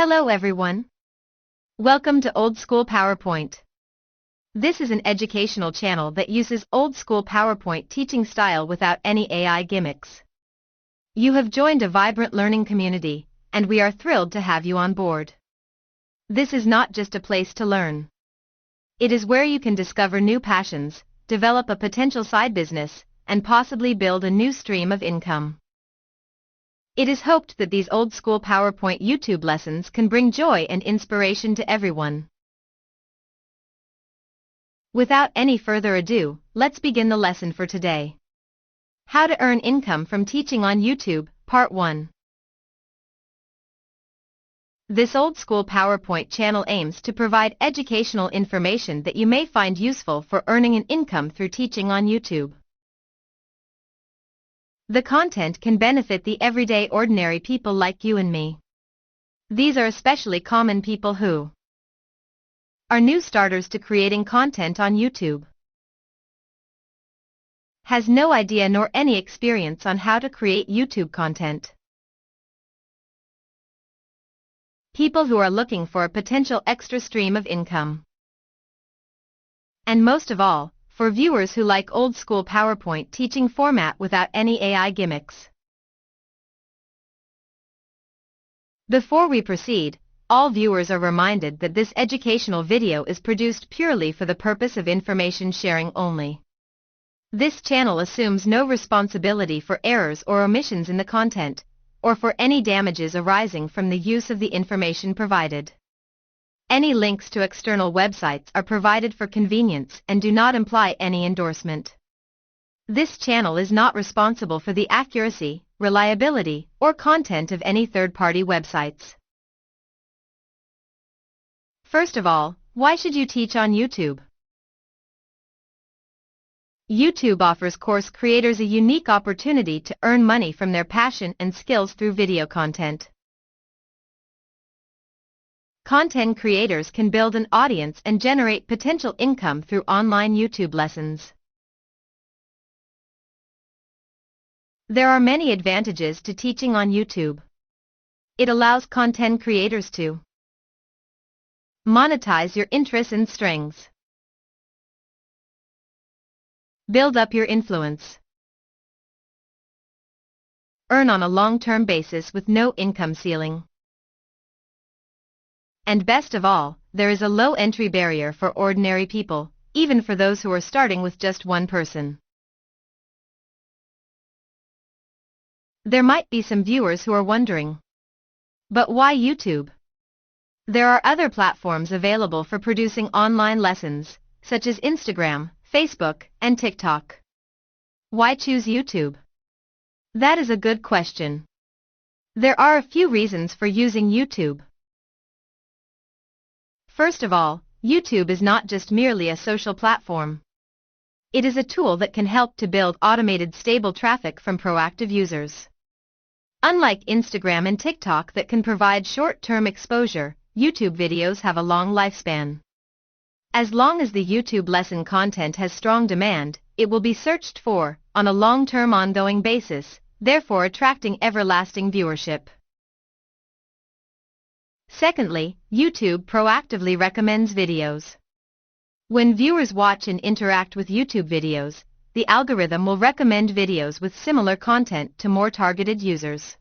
Hello everyone. Welcome to Old School PowerPoint. This is an educational channel that uses old school PowerPoint teaching style without any AI gimmicks. You have joined a vibrant learning community, and we are thrilled to have you on board. This is not just a place to learn. It is where you can discover new passions, develop a potential side business, and possibly build a new stream of income. It is hoped that these old-school PowerPoint YouTube lessons can bring joy and inspiration to everyone. Without any further ado, let's begin the lesson for today. How to earn income from teaching on YouTube, Part 1. This old-school PowerPoint channel aims to provide educational information that you may find useful for earning an income through teaching on YouTube. The content can benefit the everyday ordinary people like you and me. These are especially common people who are new starters to creating content on YouTube, has no idea nor any experience on how to create YouTube content, people who are looking for a potential extra stream of income, and most of all, for viewers who like old-school PowerPoint teaching format without any AI gimmicks. Before we proceed, all viewers are reminded that this educational video is produced purely for the purpose of information sharing only. This channel assumes no responsibility for errors or omissions in the content, or for any damages arising from the use of the information provided. Any links to external websites are provided for convenience and do not imply any endorsement. This channel is not responsible for the accuracy, reliability, or content of any third-party websites. First of all, why should you teach on YouTube? YouTube offers course creators a unique opportunity to earn money from their passion and skills through video content. Content creators can build an audience and generate potential income through online YouTube lessons. There are many advantages to teaching on YouTube. It allows content creators to monetize your interests and strengths, build up your influence, earn on a long-term basis with no income ceiling. And best of all, there is a low entry barrier for ordinary people, even for those who are starting with just one person. There might be some viewers who are wondering, but why YouTube? There are other platforms available for producing online lessons, such as Instagram, Facebook, and TikTok. Why choose YouTube? That is a good question. There are a few reasons for using YouTube. First of all, YouTube is not just merely a social platform. It is a tool that can help to build automated stable traffic from proactive users. Unlike Instagram and TikTok that can provide short-term exposure, YouTube videos have a long lifespan. As long as the YouTube lesson content has strong demand, it will be searched for, on a long-term ongoing basis, therefore attracting everlasting viewership. Secondly, YouTube proactively recommends videos. When viewers watch and interact with YouTube videos, the algorithm will recommend videos with similar content to more targeted users.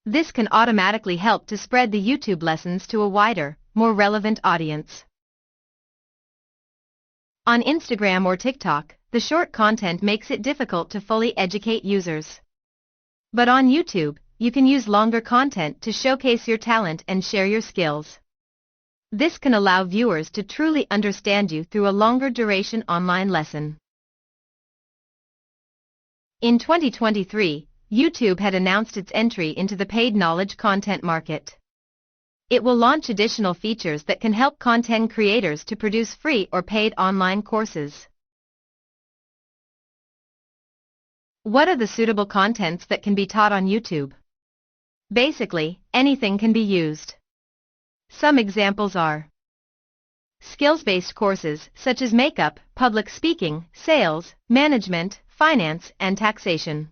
This can automatically help to spread the YouTube lessons to a wider, more relevant audience. On Instagram or TikTok, the short content makes it difficult to fully educate users. But on YouTube, you can use longer content to showcase your talent and share your skills. This can allow viewers to truly understand you through a longer duration online lesson. In 2023, YouTube had announced its entry into the paid knowledge content market. It will launch additional features that can help content creators to produce free or paid online courses. What are the suitable contents that can be taught on YouTube? Basically, anything can be used. Some examples are skills-based courses such as makeup, public speaking, sales, management, finance, and taxation.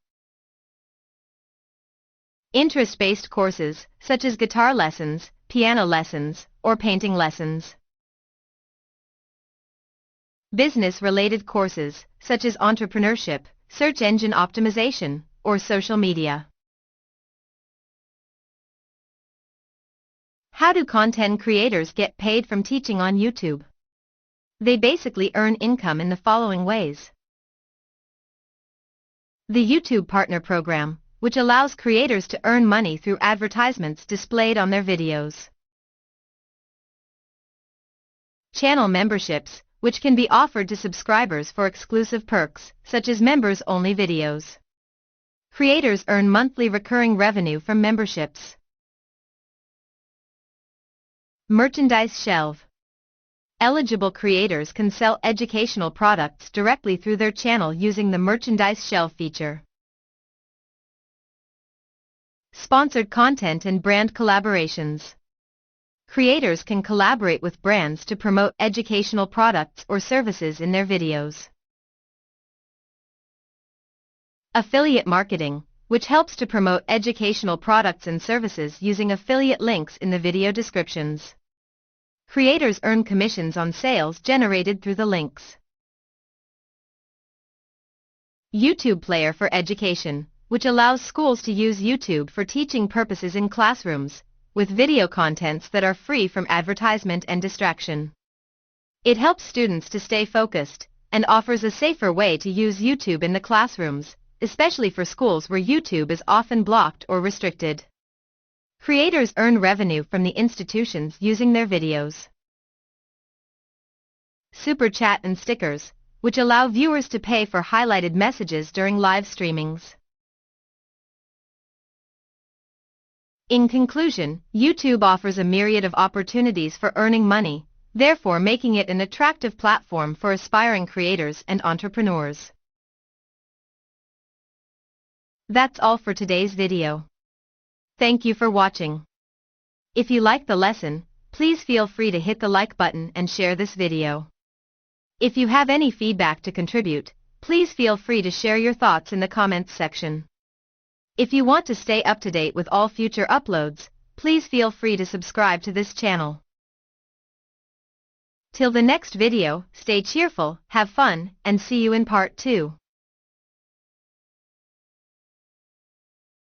Interest-based courses such as guitar lessons, piano lessons, or painting lessons. Business-related courses, such as entrepreneurship, search engine optimization, or social media. How do content creators get paid from teaching on YouTube? They basically earn income in the following ways. The YouTube Partner Program, which allows creators to earn money through advertisements displayed on their videos. Channel memberships, which can be offered to subscribers for exclusive perks, such as members-only videos. Creators earn monthly recurring revenue from memberships. Merchandise shelf. Eligible creators can sell educational products directly through their channel using the merchandise shelf feature. Sponsored content and brand collaborations. Creators can collaborate with brands to promote educational products or services in their videos. Affiliate marketing, which helps to promote educational products and services using affiliate links in the video descriptions. Creators earn commissions on sales generated through the links. YouTube Player for Education, which allows schools to use YouTube for teaching purposes in classrooms, with video contents that are free from advertisement and distraction. It helps students to stay focused, and offers a safer way to use YouTube in the classrooms, especially for schools where YouTube is often blocked or restricted. Creators earn revenue from the institutions using their videos. Super Chat and stickers, which allow viewers to pay for highlighted messages during live streamings. In conclusion, YouTube offers a myriad of opportunities for earning money, therefore making it an attractive platform for aspiring creators and entrepreneurs. That's all for today's video. Thank you for watching. If you liked the lesson, please feel free to hit the like button and share this video. If you have any feedback to contribute, please feel free to share your thoughts in the comments section. If you want to stay up to date with all future uploads, please feel free to subscribe to this channel. Till the next video, stay cheerful, have fun, and see you in part 2.